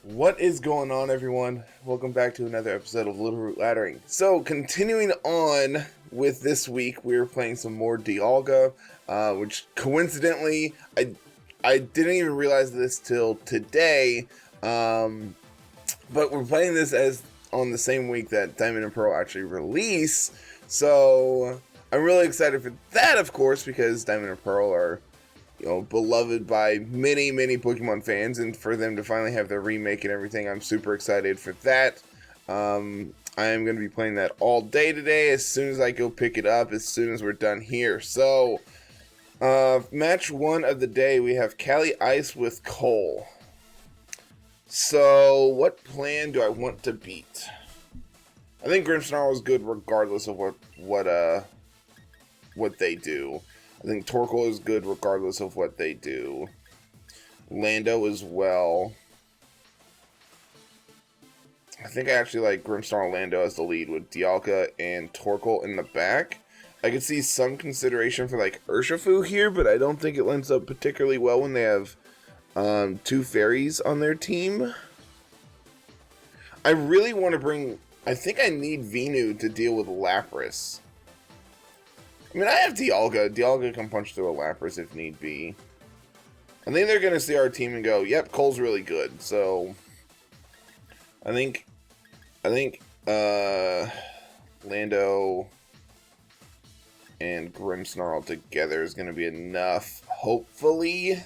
What is going on, everyone? Welcome back to another episode of Littleroot Laddering. So, continuing on with this week, we were playing some more Dialga, which coincidentally, I didn't even realize this till today, but we're playing this as on the same week that Diamond and Pearl actually release, so I'm really excited for that, of course, because Diamond and Pearl are beloved by many Pokemon fans, and for them to finally have their remake and everything, I'm super excited for that. I am going to be playing that all day today, as soon as I go pick it up, as soon as we're done here. So, match 1 of the day, we have Cali Ice with Cole. So, what plan do I want to beat? I think Grimmsnarl is good regardless of what they do. I think Torkoal is good regardless of what they do. Lando as well. I think I actually like Grimmsnarl Lando as the lead with Dialga and Torkoal in the back. I could see some consideration for like Urshifu here, but I don't think it lends up particularly well when they have 2 fairies on their team. I really want to bring... I think I need Venu to deal with Lapras. I mean, I have Dialga. Dialga can punch through a Lapras if need be. I think they're going to see our team and go, yep, Cole's really good. So, I think Lando and Grimmsnarl together is going to be enough, hopefully.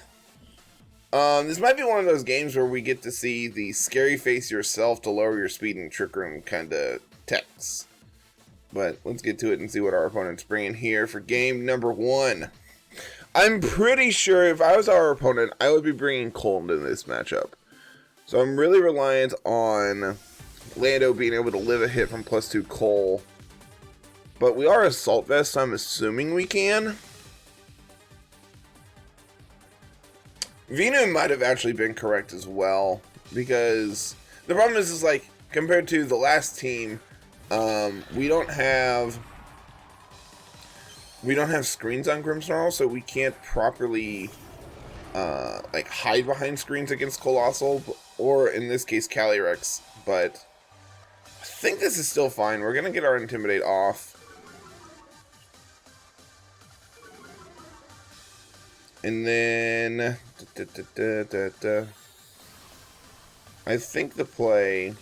This might be one of those games where we get to see the scary face yourself to lower your speed and trick room kind of techs. But let's get to it and see what our opponent's bringing here for game number 1. I'm pretty sure if I was our opponent, I would be bringing Cole into this matchup. So I'm really reliant on Lando being able to live a hit from +2 Cole. But we are Assault Vest, so I'm assuming we can. Venu might have actually been correct as well, because the problem is like, compared to the last team, we don't have screens on Grimmsnarl, so we can't properly like hide behind screens against Colossal, or in this case Calyrex. But I think this is still fine. We're gonna get our Intimidate off, and then I think the play.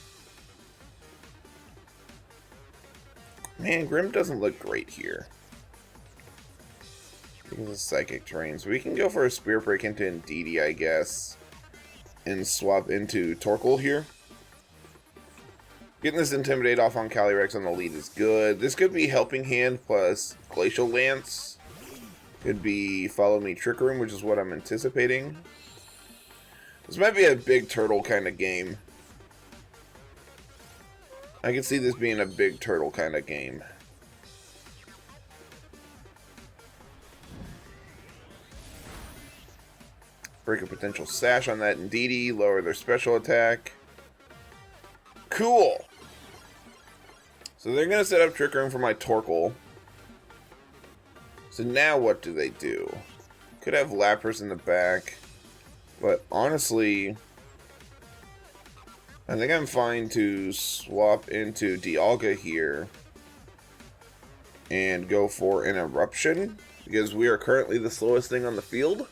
Man, Grim doesn't look great here. Because of Psychic Terrain. So we can go for a Spirit Break into Indeedee, I guess. And swap into Torkoal here. Getting this Intimidate off on Calyrex on the lead is good. This could be Helping Hand plus Glacial Lance. Could be Follow Me Trick Room, which is what I'm anticipating. This might be a big turtle kind of game. I can see this being a big turtle kind of game. Break a potential sash on that Indeedee, lower their special attack. Cool! So they're going to set up Trick Room for my Torkoal. So now what do they do? Could have Lapras in the back. But honestly, I think I'm fine to swap into Dialga here and go for an Eruption, because we are currently the slowest thing on the field.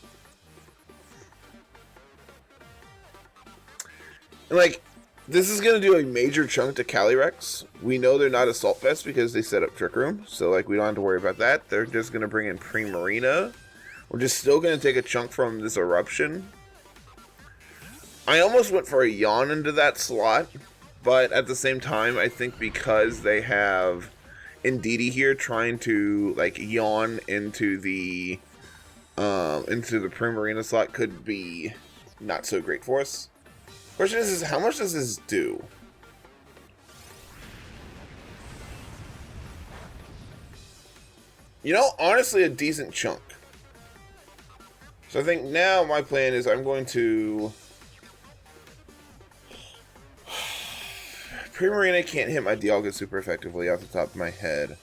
And like, this is going to do a major chunk to Calyrex. We know they're not Assault Vest because they set up Trick Room, so like we don't have to worry about that. They're just going to bring in Primarina. We're just still going to take a chunk from this Eruption. I almost went for a Yawn into that slot, but at the same time, I think because they have Indeedee here trying to like Yawn into the Primarina slot could be not so great for us. Question is how much does this do? You know, honestly, a decent chunk. So I think now my plan is I'm going to... Primarina can't hit my Dialga super effectively off the top of my head.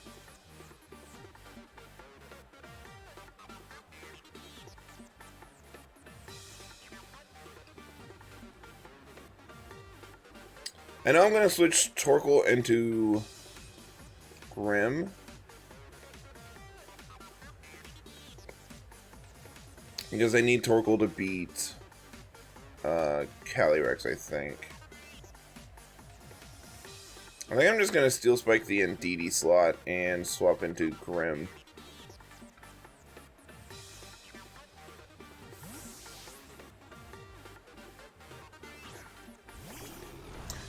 I know I'm going to switch Torkoal into Grim. Because I need Torkoal to beat Calyrex, I think. I think I'm just going to Steel Spike the Indeedee slot and swap into Grim.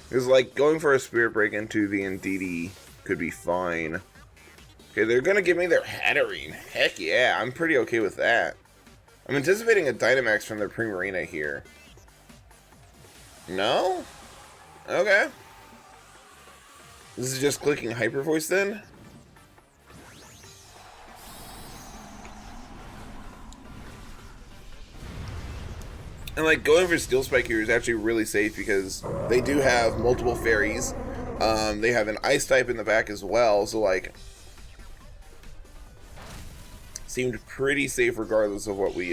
Because, like, going for a Spirit Break into the Indeedee could be fine. Okay, they're going to give me their Hatterene. Heck yeah, I'm pretty okay with that. I'm anticipating a Dynamax from their Primarina here. No? Okay. This is just clicking Hyper Voice then? And like going for Steel Spike here is actually really safe because they do have multiple fairies. They have an Ice type in the back as well, so like seemed pretty safe regardless of what we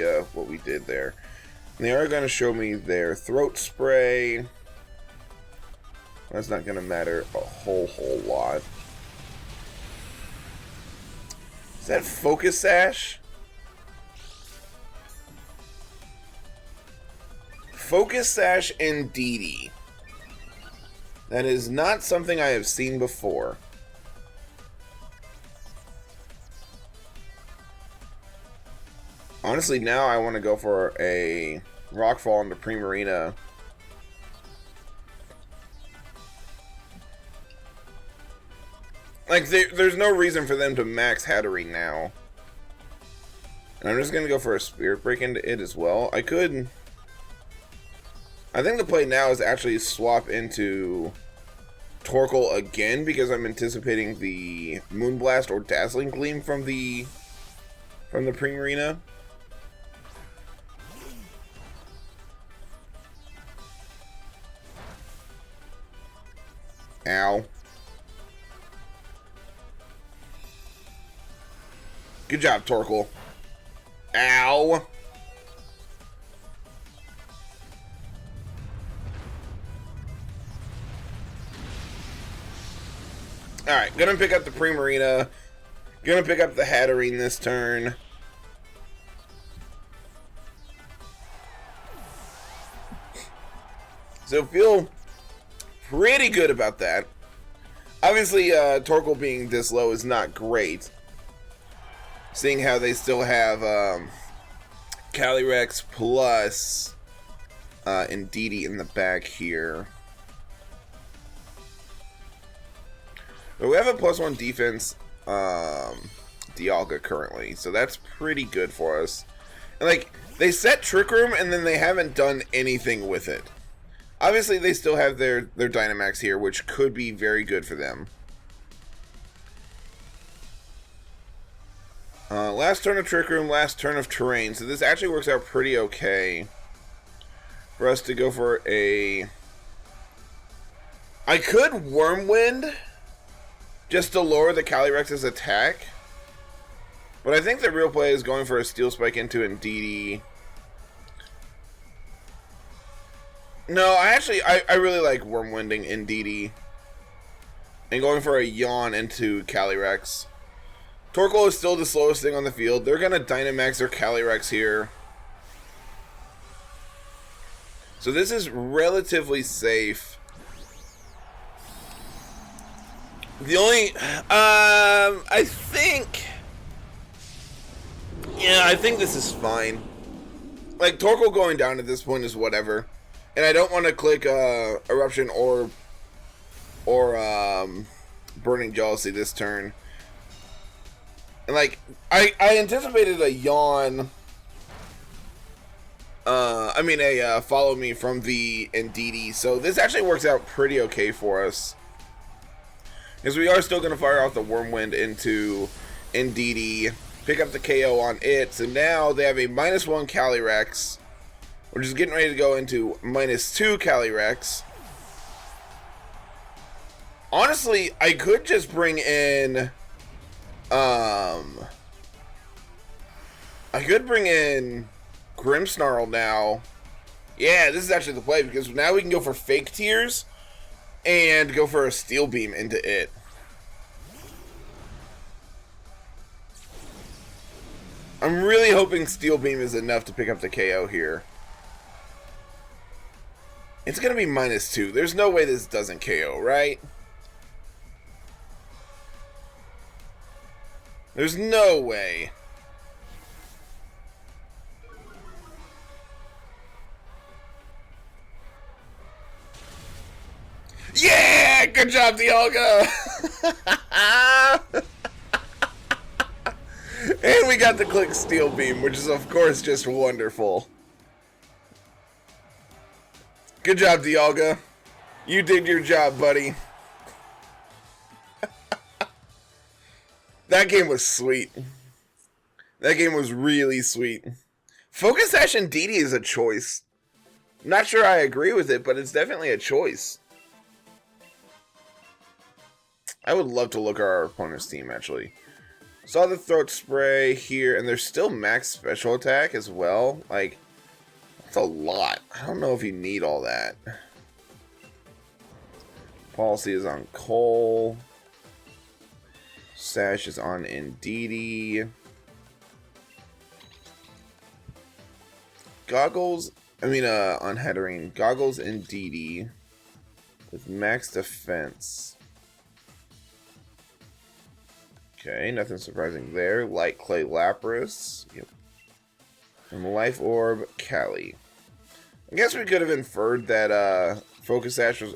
did there. And they are going to show me their Throat Spray. That's not going to matter a whole lot. Is that Focus Sash? Focus Sash Indeedee. That is not something I have seen before. Honestly, now I want to go for a Rockfall into Primarina. Like, there's no reason for them to max Hatterene now. And I'm just going to go for a Spirit Break into it as well. I could... I think the play now is actually swap into Torkoal again because I'm anticipating the Moonblast or Dazzling Gleam from the Primarina. Ow. Good job, Torkoal. Ow. Alright, gonna pick up the Primarina. Gonna pick up the Hatterene this turn. So feel pretty good about that. Obviously, Torkoal being this low is not great. Seeing how they still have Calyrex plus Indeedee in the back here. But we have a +1 defense Dialga currently, so that's pretty good for us. And like, they set Trick Room and then they haven't done anything with it. Obviously, they still have their Dynamax here, which could be very good for them. Last turn of Trick Room, last turn of Terrain, so this actually works out pretty okay for us to go for a... I could Wormwind just to lower the Calyrex's attack. But I think the real play is going for a Steel Spike into Indeedee. No, I really like Wormwinding Indeedee. And going for a Yawn into Calyrex. Torkoal is still the slowest thing on the field. They're going to Dynamax their Calyrex here. So this is relatively safe. The only, I think this is fine. Like, Torkoal going down at this point is whatever. And I don't want to click, Eruption or Burning Jealousy this turn. And, like, I anticipated a Yawn, a Follow Me from the Indeedee, so this actually works out pretty okay for us. Because we are still going to fire off the Wormwind into Indeedee, pick up the KO on it. So now they have a -1 Calyrex, which is getting ready to go into -2 Calyrex. Honestly, I could just bring in... I could bring in Grimmsnarl now. Yeah, this is actually the play, because now we can go for Fake Tears. and go for a Steel Beam into it. I'm really hoping Steel Beam is enough to pick up the KO here. It's going to be -2. There's no way this doesn't KO, right? There's no way. Yeah! Good job, Dialga! And we got the click Steel Beam, which is, of course, just wonderful. Good job, Dialga. You did your job, buddy. That game was sweet. That game was really sweet. Focus Sash and DD is a choice. I'm not sure I agree with it, but it's definitely a choice. I would love to look at our opponent's team, actually. Saw the Throat Spray here, and there's still max special attack as well. Like, that's a lot. I don't know if you need all that. Policy is on Cole. Sash is on Ndidi. Goggles, on Headering. Goggles Ndidi with max defense. Okay, nothing surprising there. Light Clay Lapras. Yep. And Life Orb Cali. I guess we could have inferred that Focus Sash was,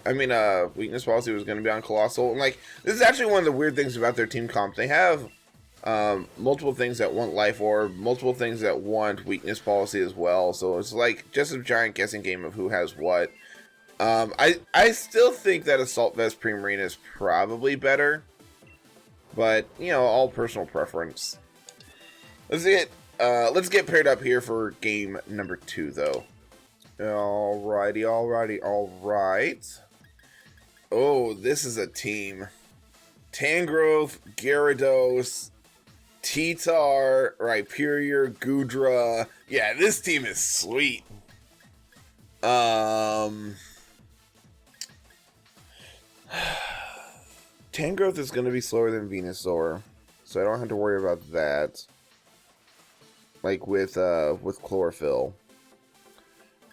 Weakness Policy was going to be on Colossal. And like, this is actually one of the weird things about their team comp. They have multiple things that want Life Orb, multiple things that want Weakness Policy as well. So it's like just a giant guessing game of who has what. I still think that Assault Vest Primarina is probably better. But, you know, all personal preference. Let's get paired up here for game number 2, though. Alrighty. Oh, this is a team. Tangrowth, Gyarados, T-Tar, Rhyperior, Goodra. Yeah, this team is sweet. Tangrowth is going to be slower than Venusaur, so I don't have to worry about that. Like with Chlorophyll.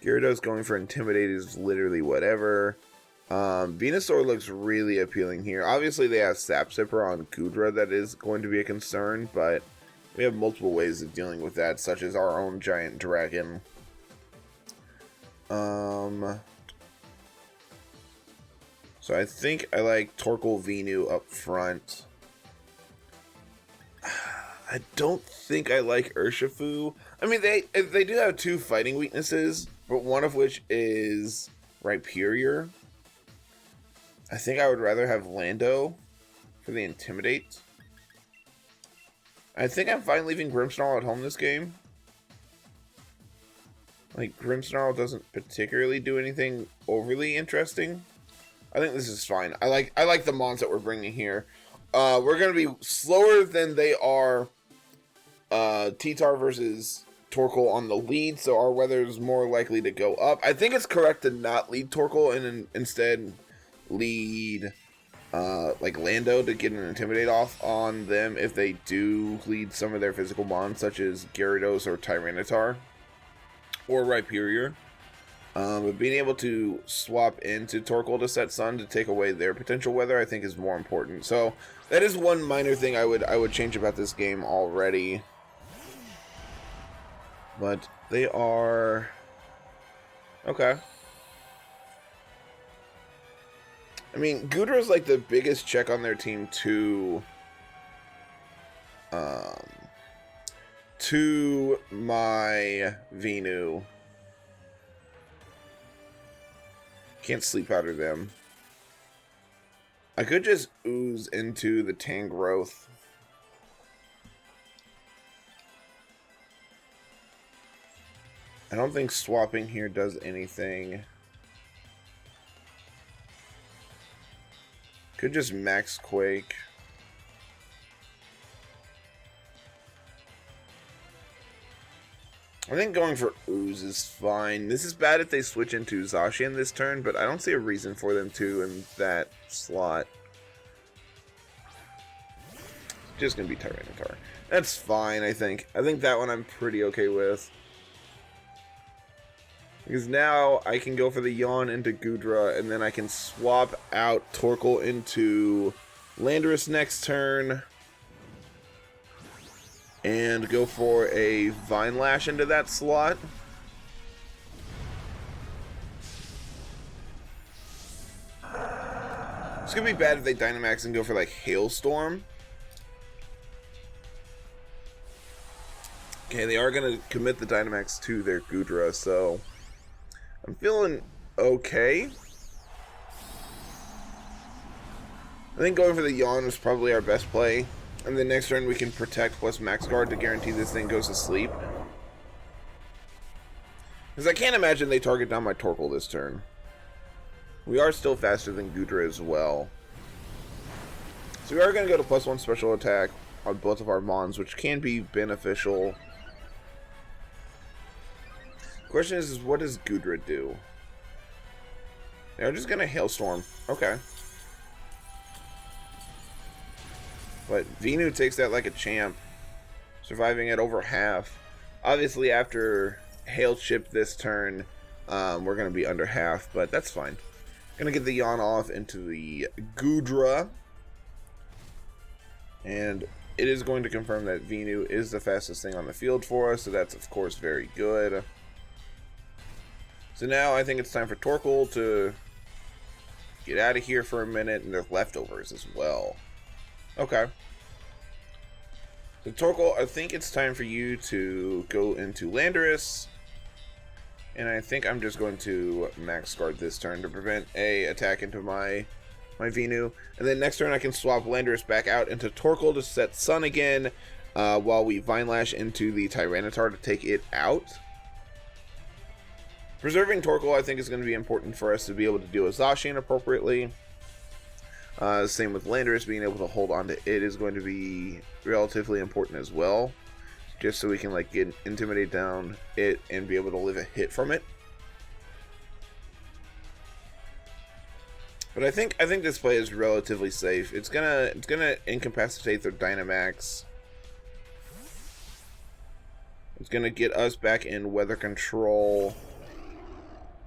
Gyarados going for Intimidate is literally whatever. Venusaur looks really appealing here. Obviously, they have Sap Sipper on Goodra that is going to be a concern, but we have multiple ways of dealing with that, such as our own Giant Dragon. So I think I like Torkoal Venu up front. I don't think I like Urshifu. I mean, they do have 2 fighting weaknesses, but one of which is Rhyperior. I think I would rather have Lando for the Intimidate. I think I'm fine leaving Grimmsnarl at home this game. Like, Grimmsnarl doesn't particularly do anything overly interesting. I think this is fine. I like the mons that we're bringing here. We're going to be slower than they are T-Tar versus Torkoal on the lead, so our weather is more likely to go up. I think it's correct to not lead Torkoal and instead lead like Lando to get an Intimidate off on them if they do lead some of their physical mons, such as Gyarados or Tyranitar or Rhyperior. But being able to swap into Torkoal to set Sun to take away their potential weather, I think, is more important. So that is one minor thing I would change about this game already. But they are okay. I mean, Goodra is like the biggest check on their team to my Venu. Can't sleep powder them. I could just ooze into the Tangrowth. I don't think swapping here does anything. Could just max Quake. I think going for Ooze is fine. This is bad if they switch into Zacian this turn, but I don't see a reason for them to in that slot. Just gonna be Tyranitar. That's fine, I think. I think that one I'm pretty okay with. Because now I can go for the Yawn into Goodra, and then I can swap out Torkoal into Landorus next turn. And go for a Vine Lash into that slot. It's going to be bad if they Dynamax and go for like Hailstorm. Okay, they are going to commit the Dynamax to their Goodra, so I'm feeling okay. I think going for the Yawn was probably our best play. And then next turn we can protect plus Max Guard to guarantee this thing goes to sleep. Because I can't imagine they target down my Torkoal this turn. We are still faster than Goodra as well. So we are going to go to +1 special attack on both of our Mons, which can be beneficial. The question is what does Goodra do? They're just going to Hailstorm. Okay. But Venu takes that like a champ, surviving at over half. Obviously, after Hail Chip this turn, we're going to be under half, but that's fine. Going to get the Yawn off into the Goodra. And it is going to confirm that Venu is the fastest thing on the field for us, so that's, of course, very good. So now I think it's time for Torkoal to get out of here for a minute, and their leftovers as well. Okay. So Torkoal, I think it's time for you to go into Landorus. And I think I'm just going to Max Guard this turn to prevent a attack into my Venu. And then next turn I can swap Landorus back out into Torkoal to set Sun again, while we Vine Lash into the Tyranitar to take it out. Preserving Torkoal I think is going to be important for us to be able to deal with Zacian appropriately. Same with Landorus, being able to hold on to it is going to be relatively important as well. Just so we can like intimidate down it and be able to live a hit from it. But I think this play is relatively safe. It's gonna incapacitate their Dynamax. It's gonna get us back in weather control.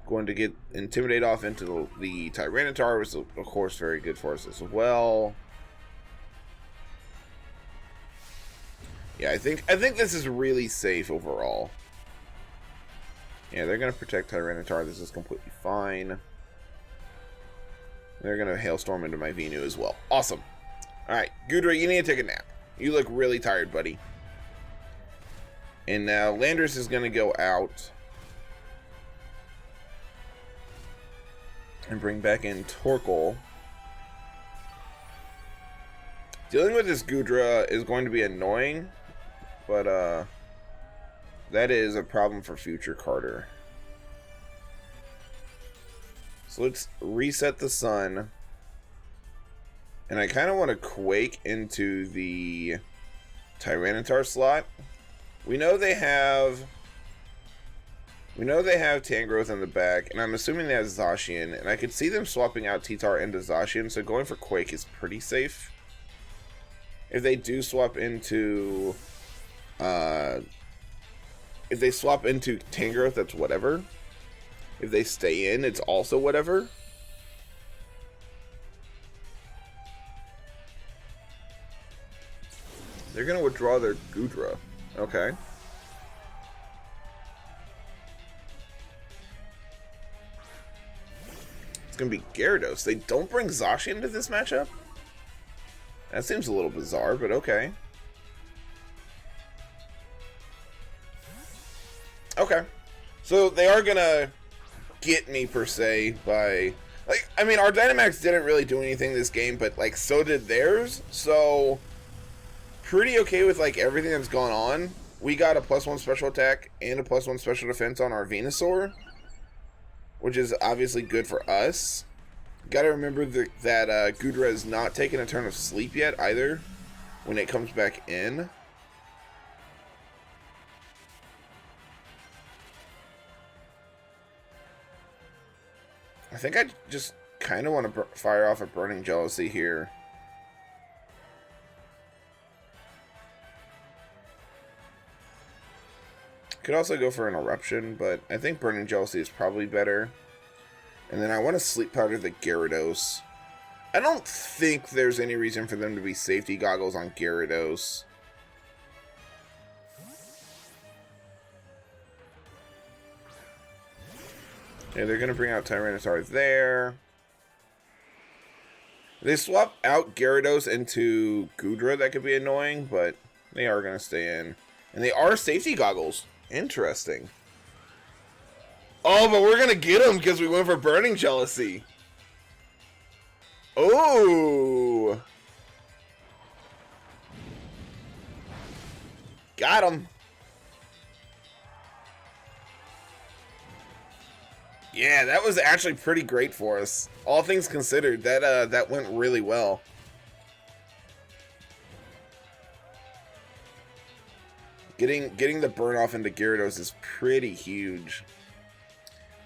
Going to get Intimidate off into the Tyranitar, which is of course very good for us as well. Yeah, I think this is really safe overall. Yeah, they're gonna protect Tyranitar. This is completely fine. They're gonna Hailstorm into my Venu as well. Awesome. All right, Goodra, you need to take a nap. You look really tired, buddy. And now Landorus is gonna go out and bring back in Torkoal. Dealing with this Goodra is going to be annoying, but that is a problem for future Carter. So let's reset the Sun. And I kind of want to Quake into the Tyranitar slot. We know they have Tangrowth in the back, and I'm assuming they have Zacian, and I could see them swapping out T-Tar into Zacian, so going for Quake is pretty safe. If they do swap into Tangrowth, that's whatever. If they stay in, it's also whatever. They're gonna withdraw their Goodra. Okay. It's gonna be Gyarados. They don't bring Zacian into this matchup? That seems a little bizarre, but okay. Okay. So they are gonna get me, per se, by... Like, I mean, our Dynamax didn't really do anything this game, but, like, so did theirs. So, pretty okay with, like, everything that's gone on. We got a +1 special attack and a +1 special defense on our Venusaur, which is obviously good for us. Gotta remember that Goodra is not taking a turn of sleep yet either when it comes back in. think I just kind of want to fire off a Burning Jealousy here. Could also go for an Eruption, but I think Burning Jealousy is probably better. And then I want to Sleep Powder the Gyarados. I don't think there's any reason for them to be safety goggles on Gyarados. Yeah, they're going to bring out Tyranitar there. They swap out Gyarados into Goodra, that could be annoying, but they are going to stay in. And they are safety goggles. Interesting. Oh, but we're going to get them because we went for Burning Jealousy. Oh! Got him. Yeah, that was actually pretty great for us. All things considered, that went really well. Getting the burn off into Gyarados is pretty huge.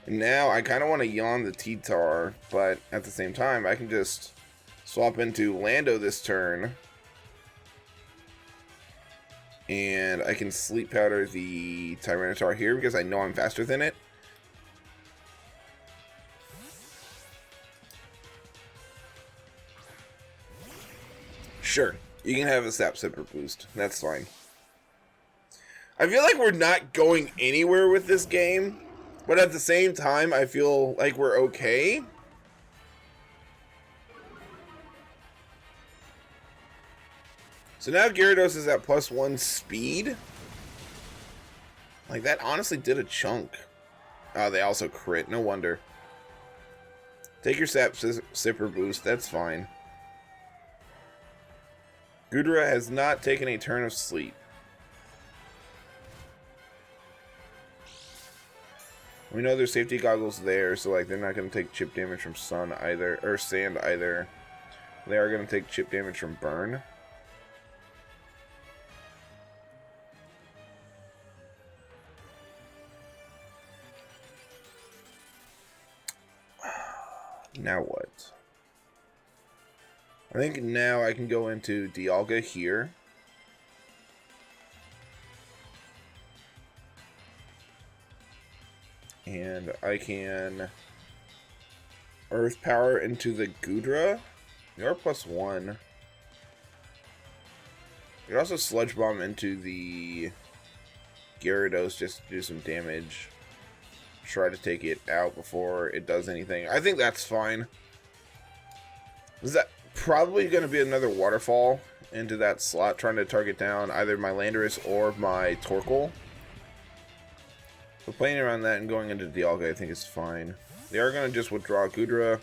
And now I kind of want to yawn the T-Tar, but at the same time, I can just swap into Lando this turn. And I can Sleep Powder the Tyranitar here because I know I'm faster than it. Sure, you can have a Sap Sipper boost. That's fine. I feel like we're not going anywhere with this game, but at the same time, I feel like we're okay. So now Gyarados is at +1 speed. Like, that honestly did a chunk. Oh, they also crit. No wonder. Take your Sap Sipper boost. That's fine. Goodra has not taken a turn of sleep. We know there's safety goggles there, so like they're not going to take chip damage from sun either, or sand either. They are going to take chip damage from burn. Now what? I think now I can go into Dialga here. And I can Earth Power into the Goodra. You're +1. You can also Sludge Bomb into the Gyarados just to do some damage. Try to take it out before it does anything. I think that's fine. Is that probably going to be another Waterfall into that slot, trying to target down either my Landorus or my Torkoal. But playing around that and going into Dialga I think is fine. They are going to just withdraw Goodra.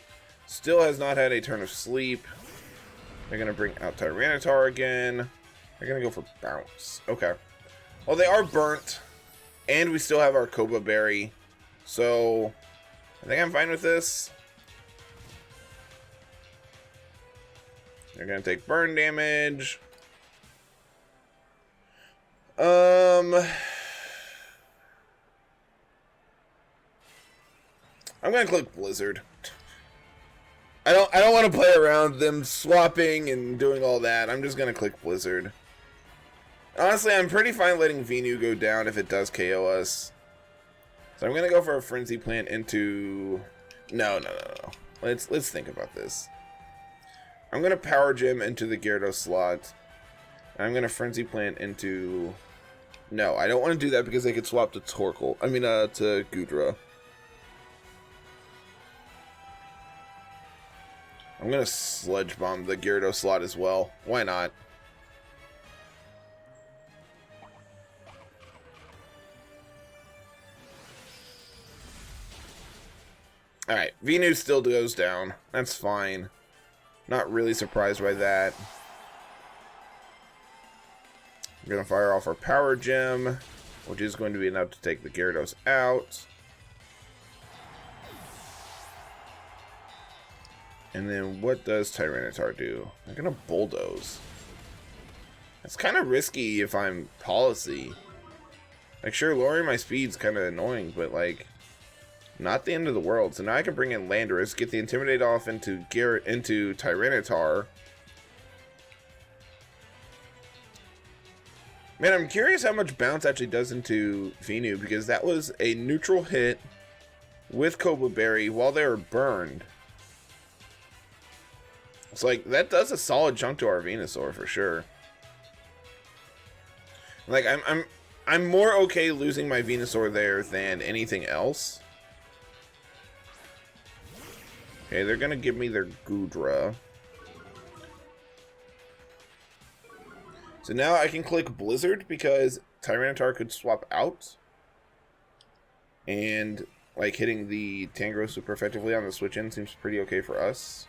Still has not had a turn of sleep. They're going to bring out Tyranitar again. They're going to go for Bounce. Okay. Well, they are burnt. And we still have our Koba Berry. So, I think I'm fine with this. They're going to take burn damage. I'm gonna click Blizzard. I don't want to play around them swapping and doing all that. I'm just gonna click Blizzard. Honestly, I'm pretty fine letting Venu go down if it does KO us. So I'm gonna go for a Frenzy Plant into. No. Let's think about this. I'm gonna Power Gem into the Gyarados slot. I'm gonna Frenzy Plant into. No, I don't want to do that because they could swap to Torkoal. I mean, to Goodra. I'm going to Sludge Bomb the Gyarados slot as well. Why not? Alright, Venu still goes down. That's fine. Not really surprised by that. We're going to fire off our Power Gem, which is going to be enough to take the Gyarados out. And then what does Tyranitar do? I'm going to Bulldoze. That's kind of risky if I'm Policy. Like, sure, lowering my speed's kind of annoying, but, like, Not the end of the world. So now I can bring in Landorus, get the Intimidate off into Tyranitar. Man, I'm curious how much bounce actually does into Venu, because that was a neutral hit with Cobra Berry while they were burned. It's like, that does a solid chunk to our Venusaur for sure. Like, I'm more okay losing my Venusaur there than anything else. Okay, they're gonna give me their Goodra. So now I can click Blizzard because Tyranitar could swap out. And, like, hitting the Tangrowth super effectively on the switch in seems pretty okay for us.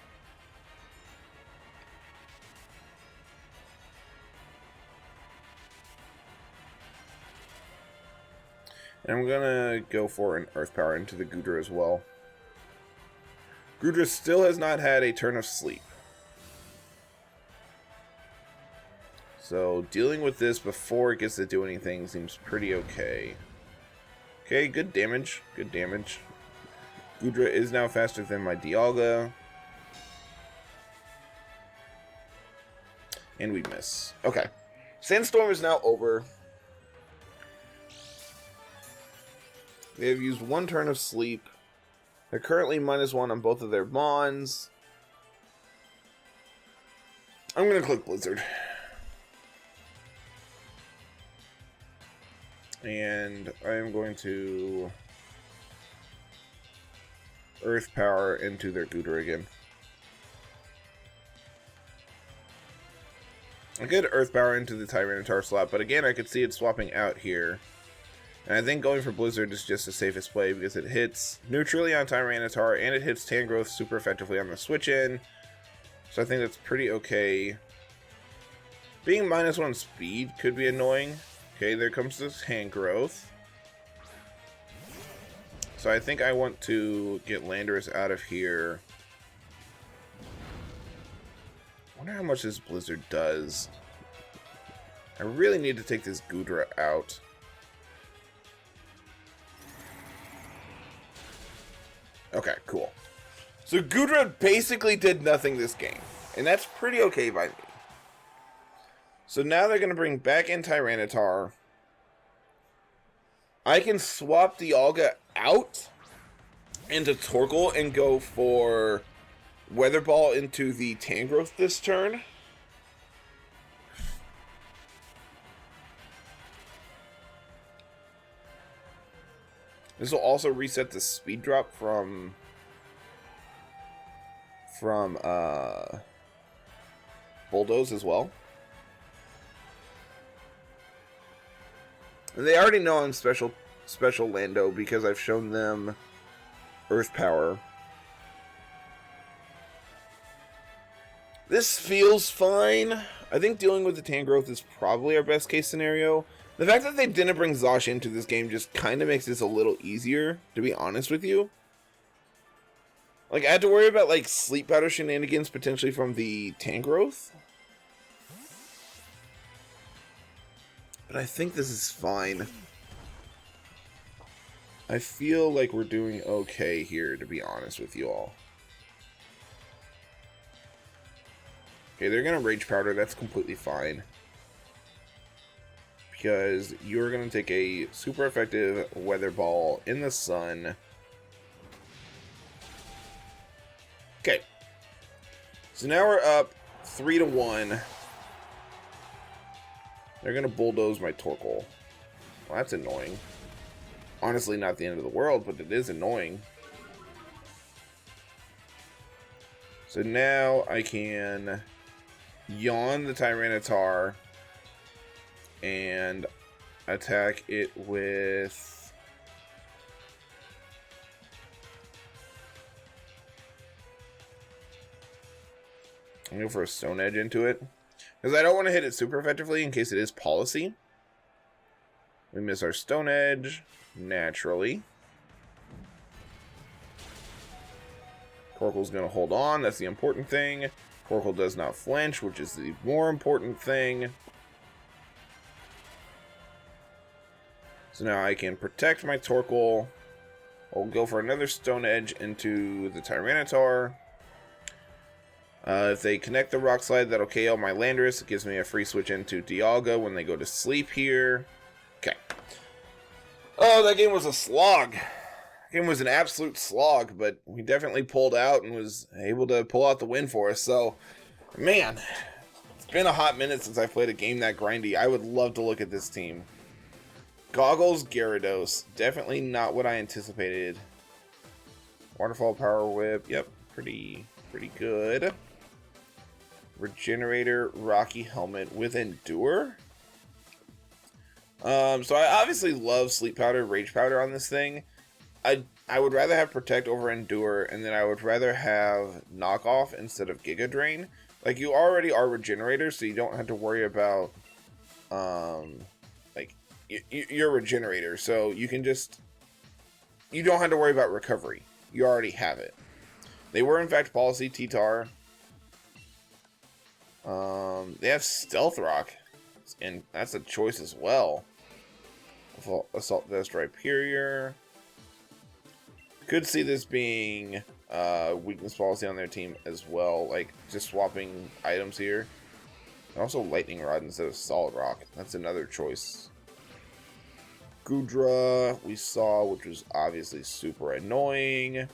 And I'm gonna go for an Earth Power into the Goodra as well. Goodra still has not had a turn of sleep. So dealing with this before it gets to do anything seems pretty okay. Okay, good damage. Good damage. Goodra is now faster than my Dialga. And we miss. Okay. Sandstorm is now over. They have used one turn of sleep. They're currently -1 on both of their bonds. I'm going to click Blizzard. And I am going to Earth Power into their Goodra again. I could Earth Power into the Tyranitar slot, but again, I could see it swapping out here. And I think going for Blizzard is just the safest play because it hits neutrally on Tyranitar and it hits Tangrowth super effectively on the switch in. So I think that's pretty okay. Being -1 speed could be annoying. Okay, there comes this Tangrowth. So I think I want to get Landorus out of here. I wonder how much this Blizzard does. I really need to take this Goodra out. Okay, cool. So Goodra basically did nothing this game. And that's pretty okay by me. So now they're going to bring back in Tyranitar. I can swap Dialga out into Torkoal and go for Weather Ball into the Tangrowth this turn. This will also reset the speed drop from Bulldoze as well. And they already know I'm special Lando because I've shown them Earth Power. This feels fine. I think dealing with the Tangrowth is probably our best case scenario. The fact that they didn't bring Zosh into this game just kind of makes this a little easier, to be honest with you. Like, I had to worry about, like, Sleep Powder shenanigans potentially from the Tangrowth. But I think this is fine. I feel like we're doing okay here, to be honest with you all. Okay, they're going to Rage Powder. That's completely fine. Because you're going to take a super effective Weather Ball in the sun. Okay. So now we're up 3-1. They're going to Bulldoze my Torkoal. Well, that's annoying. Honestly, not the end of the world, but it is annoying. So now I can yawn the Tyranitar and attack it with I'm going to go for a Stone Edge into it. Because I don't want to hit it super effectively in case it is Policy. We miss our Stone Edge, naturally. Torkoal's going to hold on, that's the important thing. Torkoal does not flinch, which is the more important thing. So now I can protect my Torkoal I'll go for another Stone Edge into the Tyranitar. If they connect the Rock Slide, that'll KO my Landorus. It gives me a free switch into Dialga when they go to sleep here. Okay. Oh, that game was a slog. That game was an absolute slog, but we definitely pulled out and was able to pull out the win for us. So, man, it's been a hot minute since I played a game that grindy. I would love to look at this team. Goggles, Gyarados. Definitely not what I anticipated. Waterfall, Power Whip. Yep, pretty good. Regenerator, Rocky Helmet with Endure. So I obviously love Sleep Powder, Rage Powder on this thing. I would rather have Protect over Endure, and then I would rather have Knockoff instead of Giga Drain. Like, you already are Regenerator, so you don't have to worry about, you're a Regenerator, so you can just, you don't have to worry about recovery. You already have it. They were, in fact, Policy T-Tar. They have Stealth Rock, and that's a choice as well. Assault Vest Rhyperior. Could see this being weakness policy on their team as well, like just swapping items here. And also Lightning Rod instead of Solid Rock. That's another choice. Gudra we saw, which was obviously super annoying.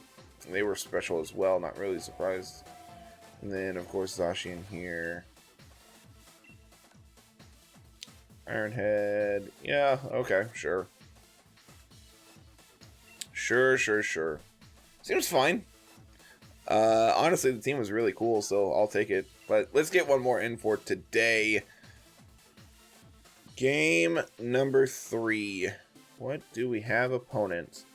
They were special as well, not really surprised. And then of course Zacian here. Ironhead. Yeah, okay, sure. Sure. Seems fine. Honestly, the team was really cool, so I'll take it. But let's get one more in for today. Game number 3. What do we have opponent?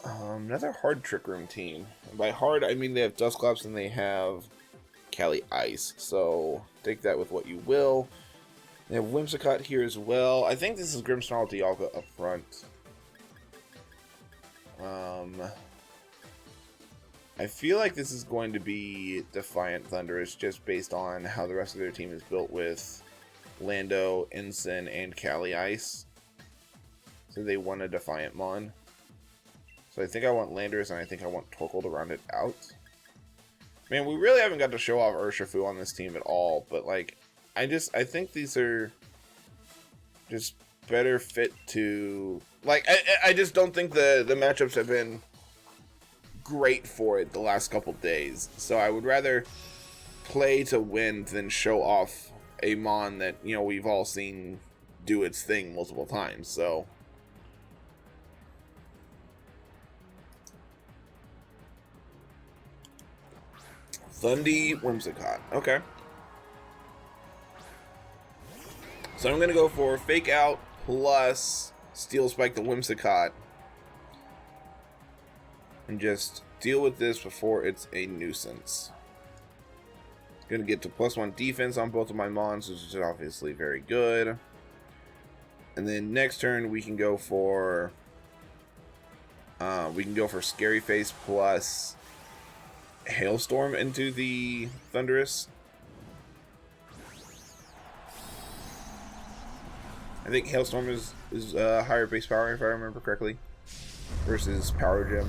Another hard Trick Room team. By hard, I mean they have Dusclops and they have Cali Ice. So take that with what you will. They have Whimsicott here as well. I think this is Grimmsnarl Dialga up front. I feel like this is going to be Defiant Thundurus just based on how the rest of their team is built with Lando, Ensign, and Cali Ice. So they want a Defiant Mon. So I think I want Landorus and I think I want Torkoal to round it out. Man, we really haven't got to show off Urshifu on this team at all, but like, I think these are just better fit to, like, I just don't think the matchups have been great for it the last couple days. So I would rather play to win than show off a Mon that, you know, we've all seen do its thing multiple times. So Thundy Whimsicott. Okay. So I'm going to go for Fake Out plus Steel Spike the Whimsicott. And just deal with this before it's a nuisance. Going to get to +1 defense on both of my Mons, which is obviously very good. And then next turn we can go for Scary Face plus Hailstorm into the Thundurus. I think Hailstorm is higher base power if I remember correctly versus Power Gem.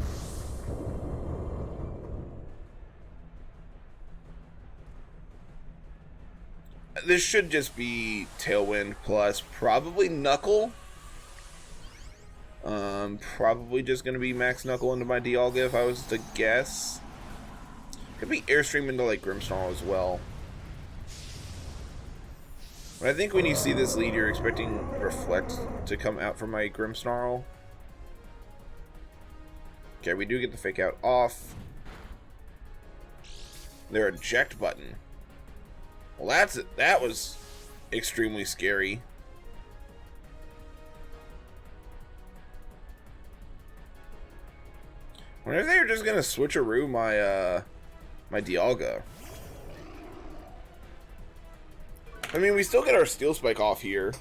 This should just be Tailwind plus probably Knuckle. Probably just going to be Max Knuckle into my Dialga if I was to guess. Could be Airstream into like Grimmsnarl as well. But I think when you see this lead, you're expecting Reflect to come out from my Grimmsnarl. Okay, we do get the Fake Out off. Their eject button. Well, that was extremely scary. I wonder if they were just gonna switcheroo my Dialga. I mean, we still get our Steel Spike off here.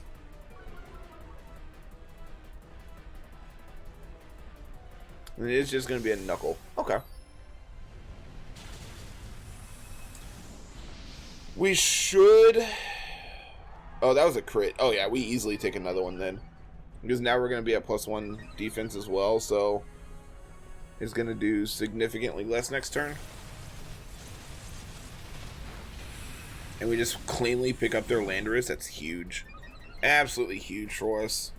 And it is just gonna be a Knuckle. Okay. We should... Oh, that was a crit. Oh, yeah, we easily take another one then. because now we're going to be at +1 defense as well, so it's going to do significantly less next turn. And we just cleanly pick up their Landorus. That's huge. Absolutely huge for us.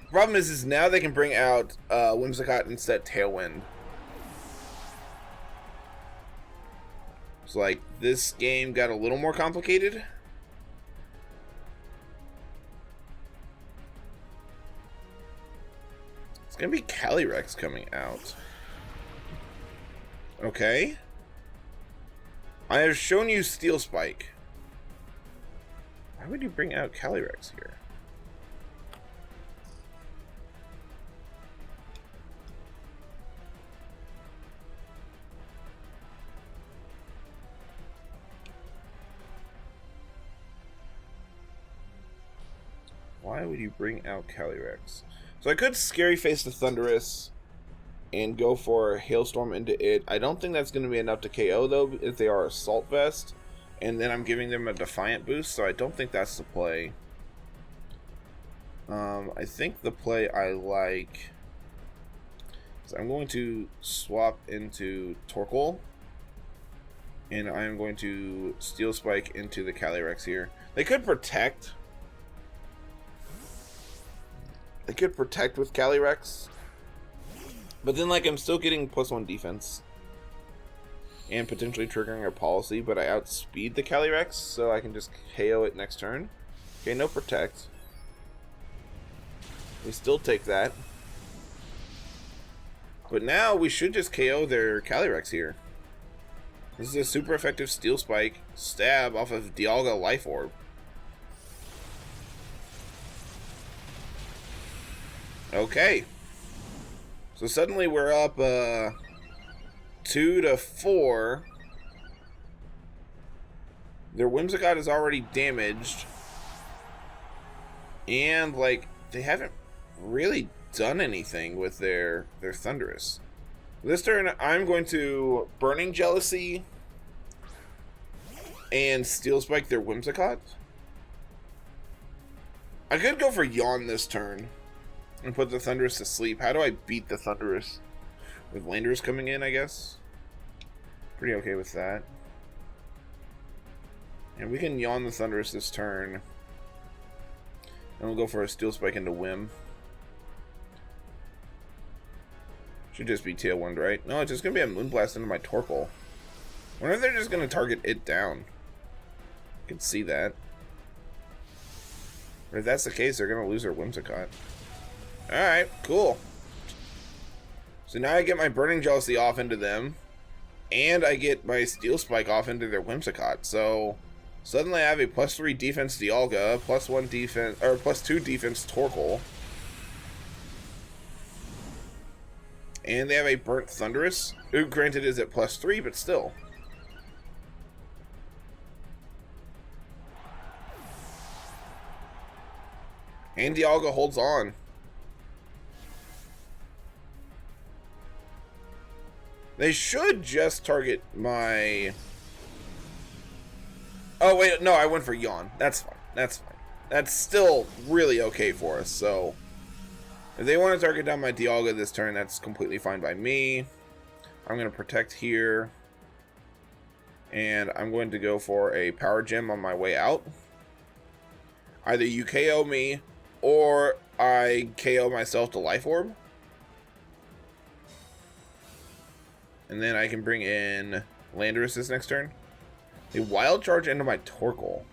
The problem is now they can bring out Whimsicott and set Tailwind. So, like, this game got a little more complicated. It's going to be Calyrex coming out. Okay. I have shown you Steel Spike. Why would you bring out Calyrex here? Why would you bring out Calyrex? So I could Scary Face the Thundurus and go for a Hailstorm into it. I don't think that's going to be enough to KO, though, if they are Assault Vest. And then I'm giving them a Defiant boost, so I don't think that's the play. I think the play I like is I'm going to swap into Torkoal. And I'm going to Steel Spike into the Calyrex here. They could protect. They could protect with Calyrex. But then, like, I'm still getting +1 defense. And potentially triggering a policy, but I outspeed the Calyrex, so I can just KO it next turn. Okay, no protect. We still take that. But now we should just KO their Calyrex here. This is a super effective Steel Spike stab off of Dialga Life Orb. Okay. So suddenly we're up 2 to 4. Their Whimsicott is already damaged. And, like, they haven't really done anything with their Thundurus. This turn, I'm going to Burning Jealousy and Steel Spike their Whimsicott. I could go for Yawn this turn and put the Thundurus to sleep. How do I beat the Thundurus? With Landorus coming in, I guess. Pretty okay with that. And we can Yawn the Thundurus this turn. And we'll go for a Steel Spike into Whim. Should just be Tailwind, right? No, it's just going to be a Moonblast into my Torkoal. I wonder if they're just going to target it down. I can see that. But if that's the case, they're going to lose their Whimsicott. Alright, cool. So now I get my Burning Jealousy off into them. And I get my Steel Spike off into their Whimsicott. So suddenly I have a +3 defense Dialga, +1 defense, or +2 defense Torkoal. And they have a Burnt Thundurus, who granted is at +3, but still. And Dialga holds on. They should just target my... Oh, wait, no, I went for Yawn. That's fine. That's fine. That's still really okay for us, so... If they want to target down my Dialga this turn, that's completely fine by me. I'm going to protect here. And I'm going to go for a Power Gem on my way out. Either you KO me, or I KO myself to Life Orb. And then I can bring in Landorus this next turn. A Wild Charge into my Torkoal.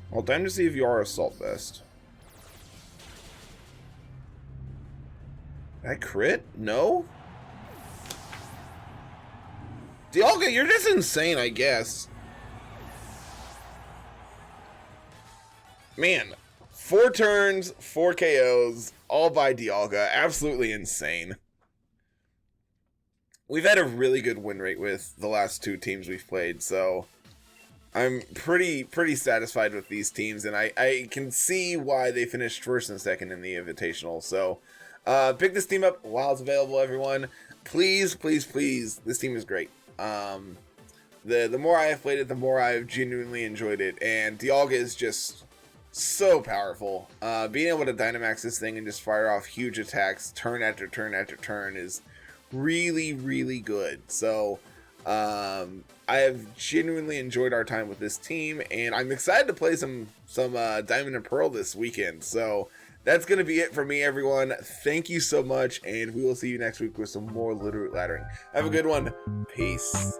Well, time to see if you are Assault Vest. Did I crit? No? Dialga, you're just insane, I guess. Man, 4 turns, 4 KOs, all by Dialga. Absolutely insane. We've had a really good win rate with the last 2 teams we've played, so I'm pretty satisfied with these teams, and I can see why they finished first and second in the Invitational. So pick this team up while it's available, everyone. Please, please, please. This team is great. The more I have played it, the more I've genuinely enjoyed it, and Dialga is just so powerful. Being able to Dynamax this thing and just fire off huge attacks turn after turn after turn is really, really good. So I have genuinely enjoyed our time with this team, and I'm excited to play some Diamond and Pearl this weekend. So that's going to be it for me, everyone. Thank you so much, and we will see you next week with some more Littleroot laddering. Have a good one. Peace.